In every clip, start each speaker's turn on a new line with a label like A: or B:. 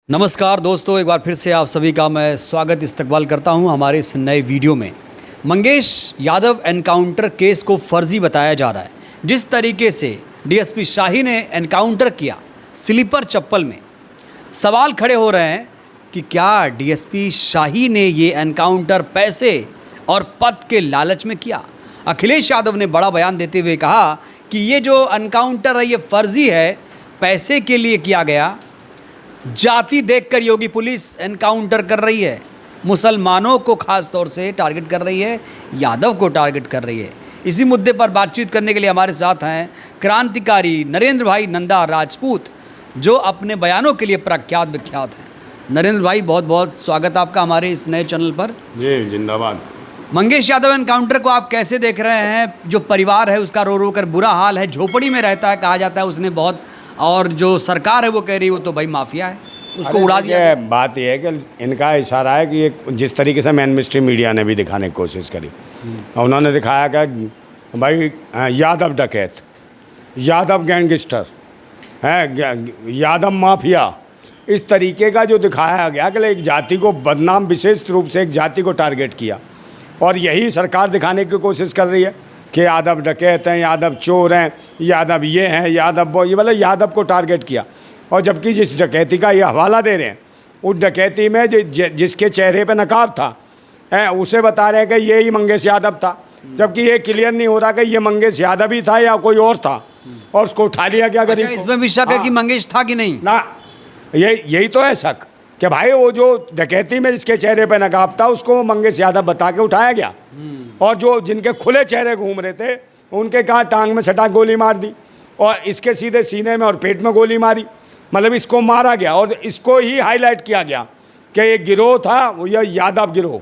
A: नमस्कार दोस्तों, एक बार फिर से आप सभी का मैं स्वागत इस्तकबाल करता हूं हमारे इस नए वीडियो में। मंगेश यादव एनकाउंटर केस को फर्जी बताया जा रहा है। जिस तरीके से डीएसपी शाही ने एनकाउंटर किया स्लीपर चप्पल में, सवाल खड़े हो रहे हैं कि क्या डीएसपी शाही ने ये एनकाउंटर पैसे और पद के लालच में किया। अखिलेश यादव ने बड़ा बयान देते हुए कहा कि ये जो एनकाउंटर है ये फर्जी है, पैसे के लिए किया गया। जाति देखकर योगी पुलिस एनकाउंटर कर रही है, मुसलमानों को खास तौर से टारगेट कर रही है, यादव को टारगेट कर रही है। इसी मुद्दे पर बातचीत करने के लिए हमारे साथ हैं क्रांतिकारी नरेंद्र भाई नंदा राजपूत, जो अपने बयानों के लिए प्रख्यात विख्यात हैं। नरेंद्र भाई, बहुत बहुत स्वागत आपका हमारे इस नए चैनल पर।
B: जी जिंदाबाद।
A: मंगेश यादव एनकाउंटर को आप कैसे देख रहे हैं? जो परिवार है उसका रो रो कर बुरा हाल है, झोपड़ी में रहता है, कहा जाता है उसने बहुत, और जो सरकार है वो कह रही है वो तो भाई माफिया है, उसको उड़ा दिया।
B: बात यह है कि इनका इशारा है कि एक जिस तरीके से मेन स्ट्रीम मीडिया ने भी दिखाने की कोशिश करी, उन्होंने दिखाया कि भाई यादव डकैत, यादव गैंगस्टर है, यादव माफिया, इस तरीके का जो दिखाया गया कि एक जाति को बदनाम, विशेष रूप से एक जाति को टारगेट किया। और यही सरकार दिखाने की कोशिश कर रही है कि यादव डकैत हैं, यादव चोर हैं, यादव ये हैं, यादव वो, ये मतलब यादव को टारगेट किया। और जबकि जिस डकैती का ये हवाला दे रहे हैं, उस डकैती में जिसके चेहरे पे नकाब था उसे बता रहे हैं कि ये ही मंगेश यादव था, जबकि ये क्लियर नहीं हो रहा कि ये मंगेश यादव ही था या कोई और था, और उसको उठा लिया गया गरीब को।
A: इसमें भी शक है कि मंगेश था कि नहीं
B: ना, यही तो है शक कि भाई वो जो डकैती में जिसके चेहरे पे नकाब था उसको मंगेश यादव बता के उठाया गया, और जो जिनके खुले चेहरे घूम रहे थे उनके कहाँ टांग में सटा गोली मार दी, और इसके सीधे सीने में और पेट में गोली मारी, मतलब इसको मारा गया। और इसको ही हाईलाइट किया गया कि ये गिरोह था, वो यह यादव गिरोह,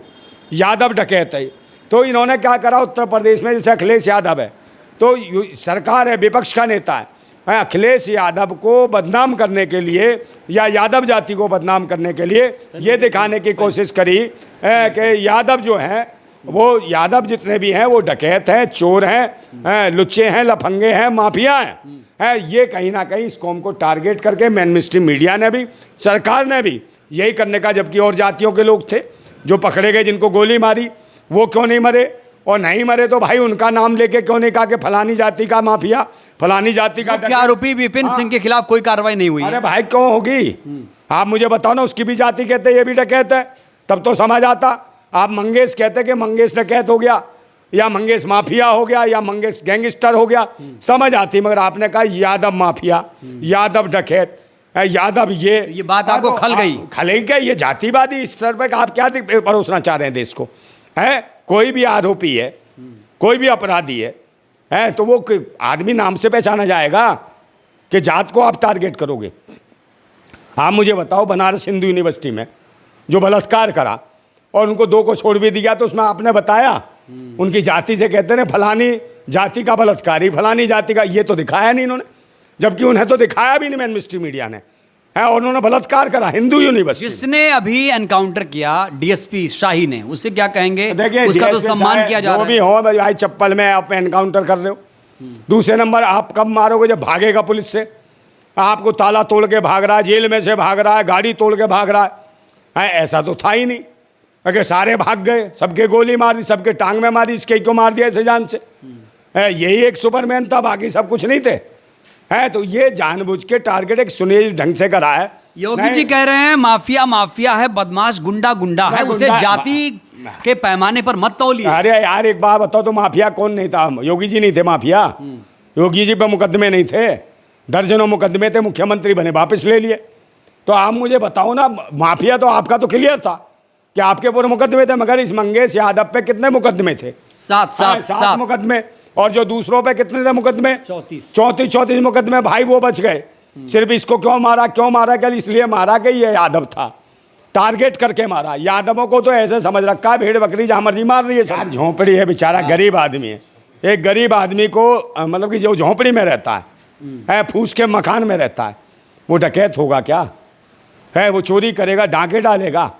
B: यादव डकैत है। तो इन्होंने क्या करा, उत्तर प्रदेश में जैसे अखिलेश यादव है, तो सरकार है, विपक्ष का नेता है, अखिलेश यादव को बदनाम करने के लिए या यादव जाति को बदनाम करने के लिए ये दिखाने की कोशिश करी कि यादव जो हैं, वो यादव जितने भी हैं वो डकैत हैं, चोर हैं, लुच्चे हैं, लफंगे हैं, माफिया हैं। ये कहीं ना कहीं इस कौम को टारगेट करके मेन स्ट्रीम मीडिया ने भी, सरकार ने भी यही करने का। जबकि और जातियों के लोग थे जो पकड़े गए, जिनको गोली मारी, वो क्यों नहीं मरे? और नहीं मरे तो भाई उनका नाम लेके क्यों नहीं कहा कि फलानी जाति का माफिया, फलानी जाति का
A: मुख्य आरोपी विपिन सिंह के खिलाफ कोई कार्रवाई नहीं हुई?
B: अरे भाई क्यों होगी? आप मुझे बताओ ना, उसकी भी जाति कहते ये भी डकैत है, तब तो समझ आता। आप मंगेश कहते कि मंगेश डकैत हो गया, या मंगेश माफिया हो गया, या मंगेश गैंगस्टर हो गया, समझ आती। मगर आपने कहा यादव माफिया, यादव डकैत, यादव ये
A: बात आपको खल गई?
B: खलेगी क्या? ये जातिवादी स्तर पर आप क्या परोसना चाह रहे हैं देश को? है कोई भी आरोपी है, कोई भी अपराधी है तो वो आदमी नाम से पहचाना जाएगा कि जात को आप टारगेट करोगे? आप मुझे बताओ, बनारस हिंदू यूनिवर्सिटी में जो बलात्कार करा और उनको 2 को छोड़ भी दिया, तो उसमें आपने बताया उनकी जाति से कहते हैं फलानी जाति का बलात्कारी, फलानी जाति का, ये तो दिखाया नहीं इन्होंने, जबकि उन्हें तो दिखाया भी नहीं मेन स्ट्रीम मीडिया ने, है, और उन्होंने बलात्कार करा हिंदू यूनिवर्सिटी।
A: जिसने अभी एनकाउंटर किया डीएसपी शाही ने, उसे क्या कहेंगे? उसका तो सम्मान किया जा रहा है।
B: जो भी हो भाई, चप्पल में आप एनकाउंटर कर रहे हो। दूसरे नंबर, आप कब मारोगे? जब भागेगा पुलिस से, आपको ताला तोड़ के भाग रहा है, जेल में से भाग रहा है, गाड़ी तोड़ के भाग रहा है। ऐसा तो था ही नहीं कि सारे भाग गए, सबके गोली मार दी, सबके टांग में मारी, इसके को मार दिया ऐसे जान से। यही एक सुपरमैन था, बाकी सब कुछ नहीं थे। है तो ये जानबूझ के टारगेट एक सुनील ढंग से करा है।
A: योगी जी कह रहे हैं माफिया माफिया है, बदमाश गुंडा गुंडा है, उसे जाति के पैमाने पर मत तौलिए।
B: अरे यार एक बात बताओ, तो माफिया कौन नहीं था? योगी जी नहीं थे माफिया? योगी जी पे मुकदमे नहीं थे? दर्जनों मुकदमे थे, मुख्यमंत्री बने वापस ले लिए। तो आप मुझे बताओ ना, माफिया तो आपका तो क्लियर था कि आपके पूरे मुकदमे थे, मगर इस मंगेश यादव पे कितने मुकदमे थे?
A: 7
B: मुकदमे। और जो दूसरों पे कितने थे मुकदमे?
A: 34
B: मुकदमे। भाई वो बच गए। सिर्फ इसको क्यों मारा? क्या इसलिए मारा कि ये यादव था, टारगेट करके मारा। यादवों को तो ऐसे समझ रखा है भेड़ बकरी जहाँ मर्जी मार रही है। यार झोंपड़ी है, बेचारा गरीब आदमी है। एक गरीब आदमी को मतलब कि जो झोंपड़ी में रहता है, फूस के मकान में रहता है, वो डकैत होगा क्या? है वो चोरी करेगा, डांके डालेगा?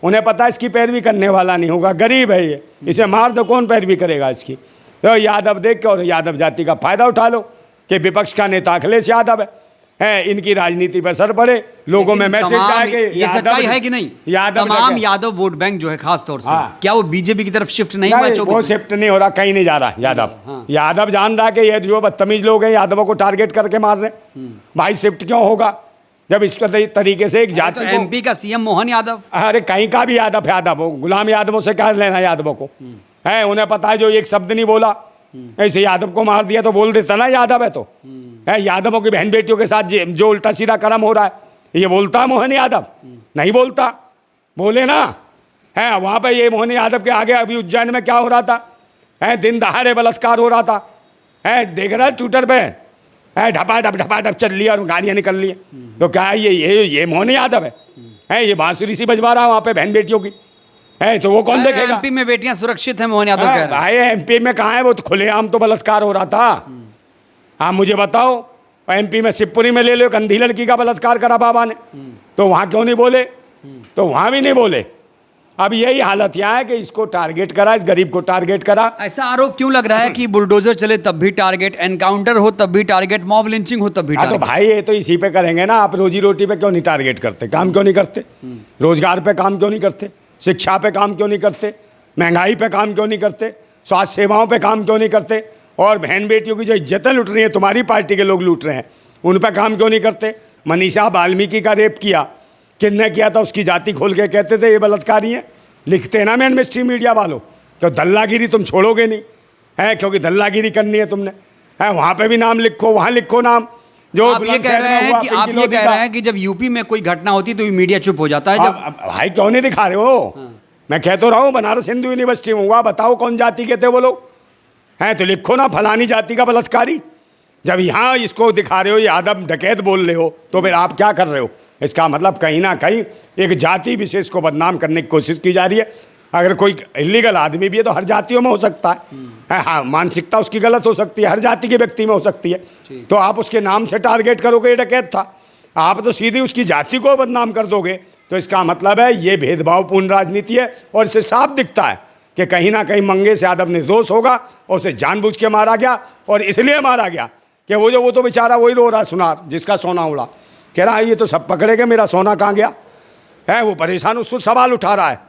B: उन्हें पता है इसकी पैरवी करने वाला नहीं होगा, गरीब है ये, इसे मार दो, कौन पैरवी करेगा इसकी? तो यादव देख के और यादव जाति का फायदा उठा लो कि विपक्ष का नेता अखिलेश यादव है, इनकी राजनीति पर असर पड़े, लोगों में मैसेज जाए कि
A: ये सच्चाई है कि नहीं, तमाम यादव वोट बैंक जो है खास तौर से, क्या वो बीजेपी की तरफ शिफ्ट नहीं हुआ?
B: वो शिफ्ट नहीं हो रहा, कहीं नहीं जा रहा यादव। यादव जान रहा कि ये जो बदतमीज लोग हैं यादवों को टारगेट करके मार रहे, भाई शिफ्ट क्यों होगा जब इस तरीके से एक जाति
A: तो एमपी का सीएम मोहन यादव,
B: अरे कहीं का भी यादव हो, गुलाम यादवों से क्या लेना यादवों को है? उन्हें पता है जो एक शब्द नहीं बोला ऐसे यादव को मार दिया तो बोल देता ना यादव है, तो है यादवों की बहन बेटियों के साथ जो उल्टा सीधा कर्म हो रहा है ये बोलता है मोहन यादव? नहीं बोलता, बोले ना है। वहाँ पे ये मोहन यादव के आगे अभी उज्जैन में क्या हो रहा था, है दिन दहाड़े बलात्कार हो रहा था, है देख रहा है ट्विटर पे, है ढपाढप चल लिया और गाड़ियाँ निकल ली। तो क्या है ये मोहन यादव है? ये बांसुरी सी बजवा रहा है वहाँ पे बहन बेटियों की, है तो वो कौन देखेगा?
A: एमपी में बेटियां सुरक्षित हैं मोहन यादव कह रहे हैं।
B: भाई एमपी में कहाँ है, वो तो खुलेआम तो बलात्कार हो रहा था। हाँ मुझे बताओ, एमपी में शिवपुरी में ले लो, एक अंधी लड़की का बलात्कार करा बाबा ने, तो वहाँ क्यों नहीं बोले? तो वहाँ भी नहीं बोले। अब यही हालत यहाँ है कि इसको टारगेट करा, इस गरीब को टारगेट करा।
A: ऐसा आरोप क्यों लग रहा है कि बुलडोजर चले तब भी टारगेट, एनकाउंटर हो तब भी टारगेट, मॉब लिंचिंग हो तब भी टारगेट?
B: तो भाई ये तो इसी पे करेंगे ना। आप रोजी रोटी पे क्यों नहीं टारगेट करते? काम क्यों नहीं करते? रोजगार पे काम क्यों नहीं करते? शिक्षा पे काम क्यों नहीं करते? महंगाई पे काम क्यों नहीं करते? स्वास्थ्य सेवाओं पे काम क्यों नहीं करते? और बहन बेटियों की जो इज्जतें लूट रही हैं, तुम्हारी पार्टी के लोग लूट रहे हैं, उन पर काम क्यों नहीं करते? मनीषा वाल्मीकि का रेप किया, किसने किया था उसकी जाति खोल के कहते थे ये बलात्कारी हैं। लिखते हैं ना मेन स्ट्रीम मीडिया वालों, तो दल्लागिरी तुम छोड़ोगे नहीं है, क्योंकि दल्लागिरी करनी है तुमने, है वहाँ पे भी नाम लिखो, वहाँ लिखो नाम। जो
A: आप ये कह रहे हैं कि जब यूपी में कोई घटना होती तो मीडिया चुप हो जाता है। जब
B: भाई क्यों नहीं दिखा रहे हो? मैं कह तो रहा हूँ बनारस हिंदू यूनिवर्सिटी में हुआ, बताओ कौन जाति के थे वो लोग, हैं तो लिखो ना फलानी जाति का बलात्कारी। जब यहाँ इसको दिखा रहे हो यादव डकैत बोल रहे हो, तो फिर आप क्या कर रहे हो? इसका मतलब कहीं ना कहीं एक जाति विशेष को बदनाम करने की कोशिश की जा रही है। अगर कोई इलीगल आदमी भी है तो हर जातियों में हो सकता है, हाँ मानसिकता उसकी गलत हो सकती है, हर जाति के व्यक्ति में हो सकती है, तो आप उसके नाम से टारगेट करोगे ये डकैत था, आप तो सीधी उसकी जाति को बदनाम कर दोगे। तो इसका मतलब है ये भेदभावपूर्ण राजनीति है, और इससे साफ दिखता है कि कहीं ना कहीं मंगेश यादव निर्दोष होगा और उसे जानबूझ के मारा गया। और इसलिए मारा गया कि वो तो बेचारा वही रो रहा सुनार, जिसका सोना उड़ा, कह रहा है ये तो सब पकड़े गए, मेरा सोना कहाँ गया है? वो परेशान उसको सवाल उठा रहा है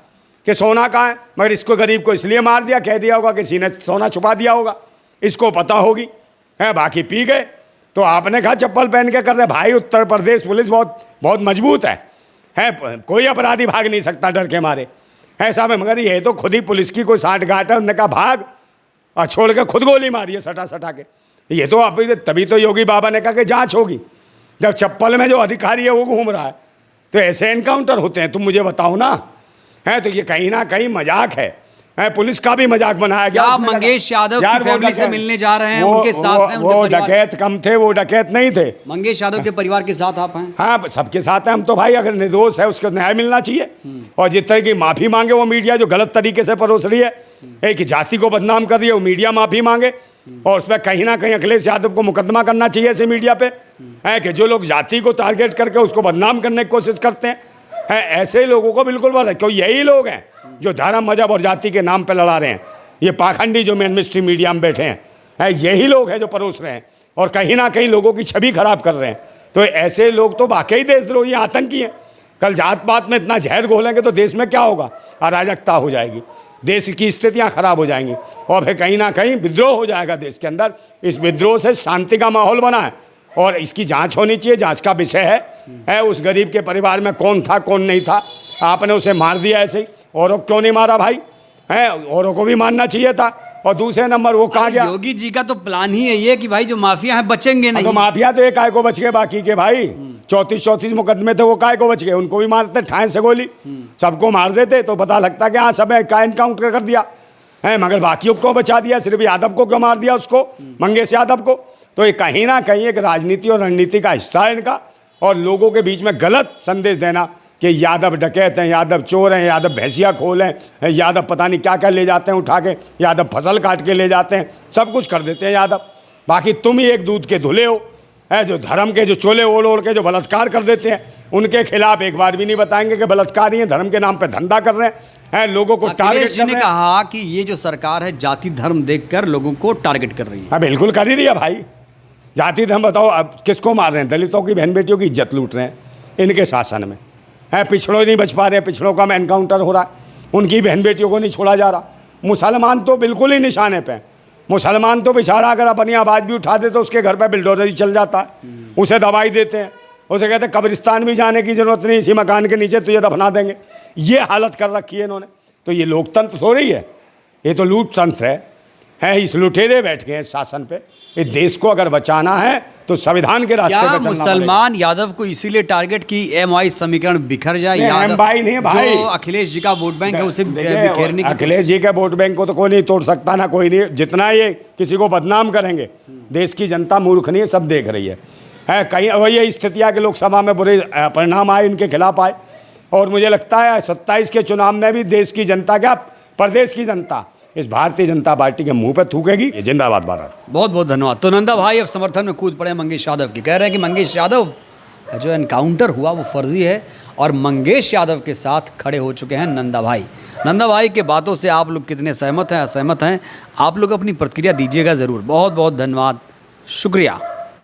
B: कि सोना कहाँ है, मगर इसको गरीब को इसलिए मार दिया, कह दिया होगा किसी ने सोना छुपा दिया होगा, इसको पता होगी, है बाकी पी गए। तो आपने कहा चप्पल पहन के कर रहे। भाई उत्तर प्रदेश पुलिस बहुत मजबूत है, कोई अपराधी भाग नहीं सकता डर के मारे, ऐसा में। मगर ये तो खुद ही पुलिस की कोई साठगांठ है, उन्होंने कहा भाग, और छोड़ के खुद गोली मारी है सटा के। ये तो अभी तभी तो योगी बाबा ने कहा कि जांच होगी, जब चप्पल में जो अधिकारी है वो घूम रहा है, तो ऐसे एनकाउंटर होते हैं? तुम मुझे बताओ ना, है तो ये कहीं ना कहीं मजाक है, पुलिस का भी मजाक बनाया गया।
A: आप मंगेश यादव की फैमिली से मिलने जा रहे हैं, उनके साथ हैं?
B: वो डकैत कम थे, वो डकैत नहीं थे।
A: मंगेश यादव के परिवार के साथ आप हैं?
B: हाँ सबके साथ हैं हम तो भाई। अगर निर्दोष है उसको न्याय मिलना चाहिए, और जिस तरह की माफ़ी मांगे वो मीडिया जो गलत तरीके से परोस रही है, एक जाति को बदनाम कर रही है, वो मीडिया माफ़ी मांगे, और उसमें कहीं ना कहीं अखिलेश यादव को मुकदमा करना चाहिए ऐसे मीडिया पे, है कि जो लोग जाति को टारगेट करके उसको बदनाम करने की कोशिश करते हैं, ऐसे लोगों को बिल्कुल बंद है। क्यों यही लोग हैं जो धर्म मजहब और जाति के नाम पे लड़ा रहे हैं, ये पाखंडी जो मेन स्ट्रीम मीडिया में बैठे हैं, यही लोग हैं जो परोस रहे हैं और कहीं ना कहीं लोगों की छवि खराब कर रहे हैं। तो ऐसे लोग तो वाकई देशद्रोही आतंकी हैं। कल जात पात में इतना जहर घोलेंगे तो देश में क्या होगा? अराजकता हो जाएगी, देश की स्थितियां खराब हो जाएंगी, और फिर कहीं ना कहीं विद्रोह हो जाएगा देश के अंदर। इस विद्रोह से शांति का माहौल बना है, और इसकी जांच होनी चाहिए, जांच का विषय है उस गरीब के परिवार में कौन था कौन नहीं था। आपने उसे मार दिया ऐसे ही, औरों क्यों नहीं मारा भाई? औरों को भी मारना चाहिए था। और दूसरे नंबर वो कहाँ गया?
A: योगी जी का तो प्लान ही है ये कि भाई जो माफिया हैं बचेंगे नहीं।
B: तो माफिया तो एक काय को बच गए, बाकी के भाई 34 मुकदमे थे, वो काय को बच गए? उनको भी मारते ठाए से गोली, सबको मार देते तो पता लगता कि हाँ सब का एनकाउंटर कर दिया है, मगर बाकियों को बचा दिया, सिर्फ यादव को क्यों मार दिया? उसको, मंगेश यादव को। तो ये कहीं ना कहीं एक राजनीति और रणनीति का हिस्सा है इनका, और लोगों के बीच में गलत संदेश देना कि यादव डकैत हैं, यादव चोर हैं, यादव भैंसिया खोल हैं, यादव पता नहीं क्या क्या ले जाते हैं उठा के, यादव फसल काट के ले जाते हैं, सब कुछ कर देते हैं यादव। बाकी तुम ही एक दूध के धुले हो, जो धर्म के जो चोले ओढ़ ओढ़ के जो बलात्कार कर देते हैं, उनके खिलाफ एक बार भी नहीं बताएंगे कि बलात्कारी हैं, धर्म के नाम पे धंधा कर रहे हैं, लोगों को टारगेट कर रहे हैं।
A: कहा कि ये जो सरकार है जाति धर्म देखकर लोगों को टारगेट कर रही है।
B: हाँ बिल्कुल कर ही रही है भाई, जाति धर्म बताओ, अब किसको मार रहे हैं? दलितों की बहन बेटियों की इज्जत लूट रहे हैं इनके शासन में। हैं, पिछड़ों नहीं बच पा रहे हैं, पिछड़ों का एनकाउंटर हो रहा है, उनकी बहन बेटियों को नहीं छोड़ा जा रहा। मुसलमान तो बिल्कुल ही निशाने पे हैं। मुसलमान तो बेचारा अगर अपनी आवाज़ भी उठा दे तो उसके घर पे बिल्डोजर ही चल जाता है, उसे दवाई देते हैं, उसे कहते हैं कब्रिस्तान भी जाने की ज़रूरत नहीं, इसी मकान के नीचे तुझे दफना देंगे। ये हालत कर रखी है इन्होंने। तो ये लोकतंत्र थोड़ी है, ये तो लूट तंत्र है। इस लुटेरे बैठ गए हैं शासन पे। ये देश को अगर बचाना है तो संविधान के रास्ते पे
A: क्या
B: चलना
A: मुसलमान यादव को इसीलिए टारगेट की एमवाई समीकरण बिखर जाए?
B: नहीं,
A: यादव
B: MY नहीं भाई,
A: जो अखिलेश जी का वोट बैंक है उसे
B: देखिए,
A: बिखेरने की
B: अखिलेश जी के वोट बैंक को तो कोई नहीं तोड़ सकता, ना कोई नहीं। जितना ये किसी को बदनाम करेंगे, देश की जनता मूर्ख नहीं है, सब देख रही है कहीं वही स्थितियाँ कि लोकसभा में बुरे परिणाम आए, इनके खिलाफ आए। और मुझे लगता है 27 के चुनाव में भी देश की जनता, क्या प्रदेश की जनता, इस भारतीय जनता पार्टी के मुंह पे थूकेगी। जिंदाबाद भारत।
A: बहुत बहुत धन्यवाद। तो नंदा भाई अब समर्थन में कूद पड़े मंगेश यादव की, कह रहे हैं कि मंगेश यादव का जो एनकाउंटर हुआ वो फर्जी है और मंगेश यादव के साथ खड़े हो चुके हैं नंदा भाई। नंदा भाई के बातों से आप लोग कितने सहमत हैं, असहमत हैं, आप लोग अपनी प्रतिक्रिया दीजिएगा ज़रूर। बहुत बहुत धन्यवाद, शुक्रिया।